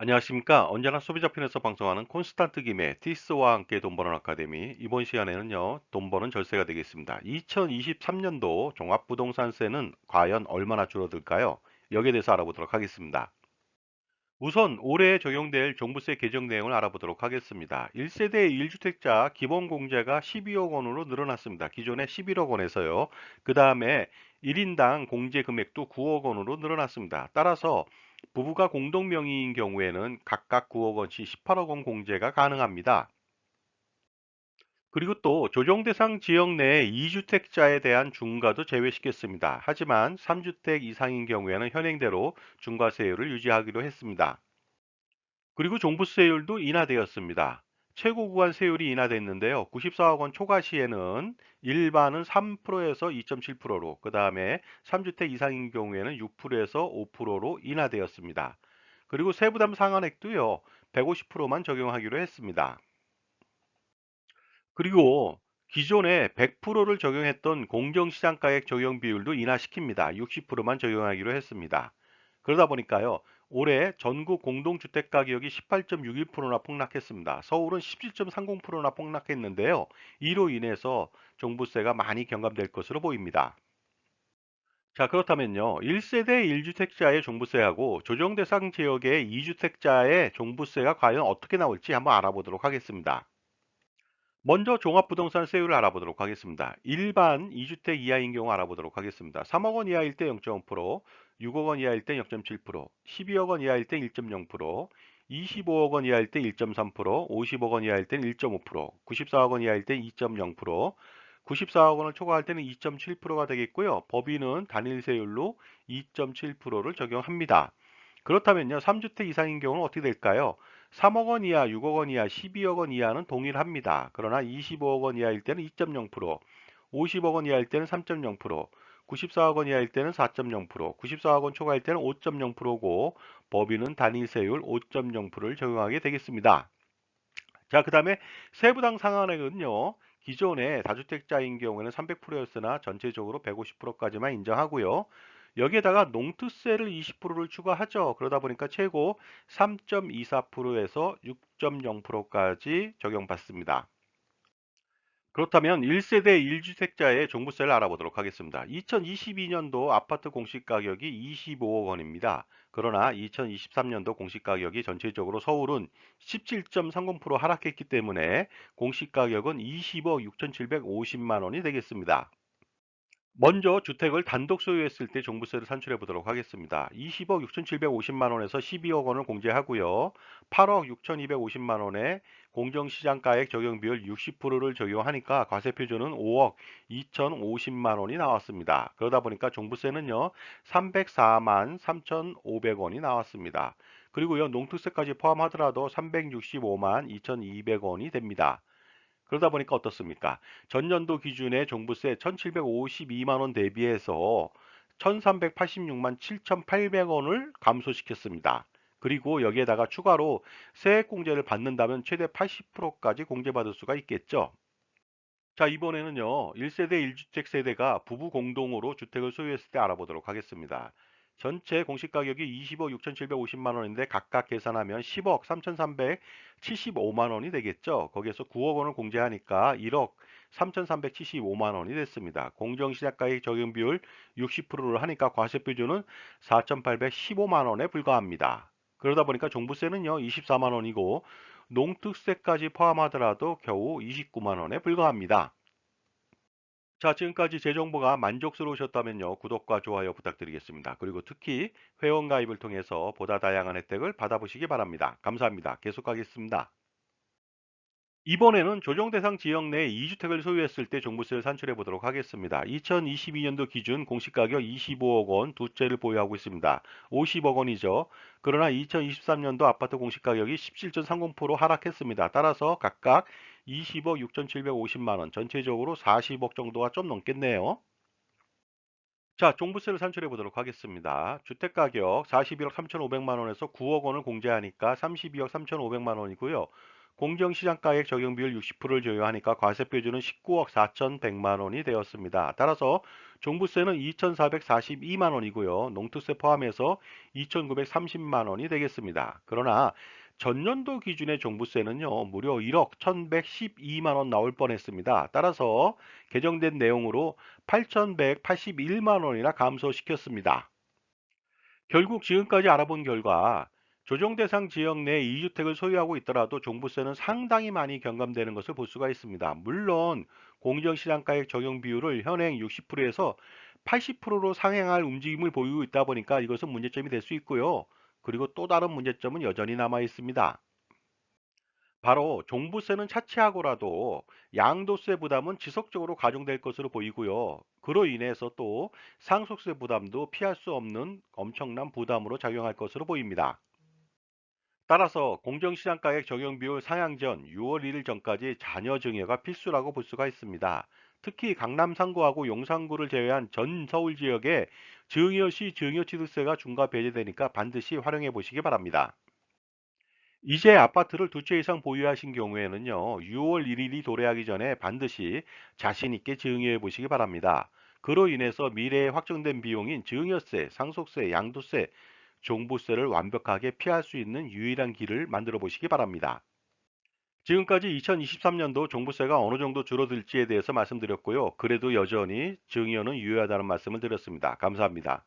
안녕하십니까. 언제나 소비자 편에서 방송하는 콘스탄트 김의 티스와 함께 돈 버는 아카데미. 이번 시간에는요, 돈 버는 절세가 되겠습니다. 2023년도 종합부동산세는 과연 얼마나 줄어들까요? 여기에 대해서 알아보도록 하겠습니다. 우선 올해 적용될 종부세 개정 내용을 알아보도록 하겠습니다. 1세대 1주택자 기본 공제가 12억 원으로 늘어났습니다. 기존에 11억 원에서요. 그 다음에 1인당 공제 금액도 9억 원으로 늘어났습니다. 따라서 부부가 공동 명의인 경우에는 각각 9억 원씩 18억 원 공제가 가능합니다. 그리고 또 조정 대상 지역 내 2주택자에 대한 중과도 제외시켰습니다. 하지만 3주택 이상인 경우에는 현행대로 중과세율을 유지하기로 했습니다. 그리고 종부세율도 인하되었습니다. 최고 구간 세율이 인하됐는데요. 94억 원 초과 시에는 일반은 3%에서 2.7%로, 그 다음에 3주택 이상인 경우에는 6%에서 5%로 인하되었습니다. 그리고 세부담 상한액도요, 150%만 적용하기로 했습니다. 그리고 기존에 100%를 적용했던 공정시장가액 적용 비율도 인하시킵니다. 60%만 적용하기로 했습니다. 그러다 보니까요, 올해 전국 공동주택 가격이 18.61%나 폭락했습니다. 서울은 17.30%나 폭락했는데요. 이로 인해서 종부세가 많이 경감될 것으로 보입니다. 자, 그렇다면요. 1세대 1주택자의 종부세하고 조정 대상 지역의 2주택자의 종부세가 과연 어떻게 나올지 한번 알아보도록 하겠습니다. 먼저 종합부동산 세율을 알아보도록 하겠습니다. 일반 2주택 이하인 경우 알아보도록 하겠습니다. 3억 원 이하일 때 0.5%, 6억 원 이하일 때 0.7%, 12억 원 이하일 때 1.0%, 25억 원 이하일 때 1.3%, 50억 원 이하일 때는 1.5%, 94억 원 이하일 때 2.0%, 94억 원을 초과할 때는 2.7%가 되겠고요. 법인은 단일세율로 2.7%를 적용합니다. 그렇다면요, 3주택 이상인 경우는 어떻게 될까요? 3억 원 이하, 6억 원 이하, 12억 원 이하는 동일합니다. 그러나 25억 원 이하일 때는 2.0%, 50억 원 이하일 때는 3.0%, 94억 원 이하일 때는 4.0%, 94억 원 초과일 때는 5.0%고 법인은 단위세율 5.0%를 적용하게 되겠습니다. 자, 그 다음에 세부당 상한액은요. 기존에 다주택자인 경우에는 300%였으나 전체적으로 150%까지만 인정하고요. 여기에다가 농투세를 20%를 추가하죠. 그러다 보니까 최고 3.24%에서 6.0%까지 적용받습니다. 그렇다면 1세대 1주택자의 종부세를 알아보도록 하겠습니다. 2022년도 아파트 공시가격이 25억 원입니다. 그러나 2023년도 공시가격이 전체적으로 서울은 17.30% 하락했기 때문에 공시가격은 20억 6,750만 원이 되겠습니다. 먼저 주택을 단독 소유했을 때 종부세를 산출해 보도록 하겠습니다. 20억 6,750만 원에서 12억 원을 공제하고요. 8억 6,250만 원에 공정시장가액 적용 비율 60%를 적용하니까 과세 표준은 5억 2,050만 원이 나왔습니다. 그러다 보니까 종부세는요. 304만 3,500원이 나왔습니다. 그리고요. 농특세까지 포함하더라도 365만 2,200원이 됩니다. 그러다 보니까 어떻습니까? 전년도 기준의 종부세 1,752만 원 대비해서 1,386만 7,800원을 감소시켰습니다. 그리고 여기에다가 추가로 세액공제를 받는다면 최대 80%까지 공제받을 수가 있겠죠. 자, 이번에는요, 1세대 1주택 세대가 부부 공동으로 주택을 소유했을 때 알아보도록 하겠습니다. 전체 공시가격이 20억 6,750만 원인데 각각 계산하면 10억 3,375만 원이 되겠죠. 거기에서 9억 원을 공제하니까 1억 3,375만 원이 됐습니다. 공정시작가액 적용 비율 60%를 하니까 과세 표준은 4,815만 원에 불과합니다. 그러다 보니까 종부세는요, 24만 원이고 농특세까지 포함하더라도 겨우 29만 원에 불과합니다. 자, 지금까지 제 정보가 만족스러우셨다면요, 구독과 좋아요 부탁드리겠습니다. 그리고 특히 회원 가입을 통해서 보다 다양한 혜택을 받아보시기 바랍니다. 감사합니다. 계속하겠습니다. 이번에는 조정 대상 지역 내 2주택을 소유했을 때 종부세를 산출해 보도록 하겠습니다. 2022년도 기준 공시가격 25억 원 두 채를 보유하고 있습니다. 50억 원이죠. 그러나 2023년도 아파트 공시가격이 17.30% 하락했습니다. 따라서 각각 20억 6,750만 원, 전체적으로 40억 정도가 좀 넘겠네요. 자, 종부세를 산출해 보도록 하겠습니다. 주택가격 41억 3,500만 원에서 9억 원을 공제하니까 32억 3,500만 원이고요. 공정시장가액 적용 비율 60%를 적용하니까 과세 표준은 19억 4,100만 원이 되었습니다. 따라서 종부세는 2,442만 원이고요. 농투세 포함해서 2,930만 원이 되겠습니다. 그러나 전년도 기준의 종부세는요, 무려 1억 1,112만 원 나올 뻔했습니다. 따라서 개정된 내용으로 8,181만 원이나 감소시켰습니다. 결국 지금까지 알아본 결과 조정 대상 지역 내 2주택을 소유하고 있더라도 종부세는 상당히 많이 경감되는 것을 볼 수가 있습니다. 물론 공정시장가액 적용 비율을 현행 60%에서 80%로 상향할 움직임을 보이고 있다 보니까 이것은 문제점이 될 수 있고요. 그리고 또 다른 문제점은 여전히 남아 있습니다. 바로 종부세는 차치하고라도 양도세 부담은 지속적으로 가중될 것으로 보이고요. 그로 인해서 또 상속세 부담도 피할 수 없는 엄청난 부담으로 작용할 것으로 보입니다. 따라서 공정시장가액 적용 비율 상향 전 6월 1일 전까지 자녀 증여가 필수라고 볼 수가 있습니다. 특히 강남 상구하고 용산구를 제외한 전 서울 지역에 증여 시 증여취득세가 중과 배제되니까 반드시 활용해 보시기 바랍니다. 이제 아파트를 두 채 이상 보유하신 경우에는요, 6월 1일이 도래하기 전에 반드시 자신 있게 증여해 보시기 바랍니다. 그로 인해서 미래에 확정된 비용인 증여세, 상속세, 양도세, 종부세를 완벽하게 피할 수 있는 유일한 길을 만들어 보시기 바랍니다. 지금까지 2023년도 종부세가 어느 정도 줄어들지에 대해서 말씀드렸고요. 그래도 여전히 증여는 유효하다는 말씀을 드렸습니다. 감사합니다.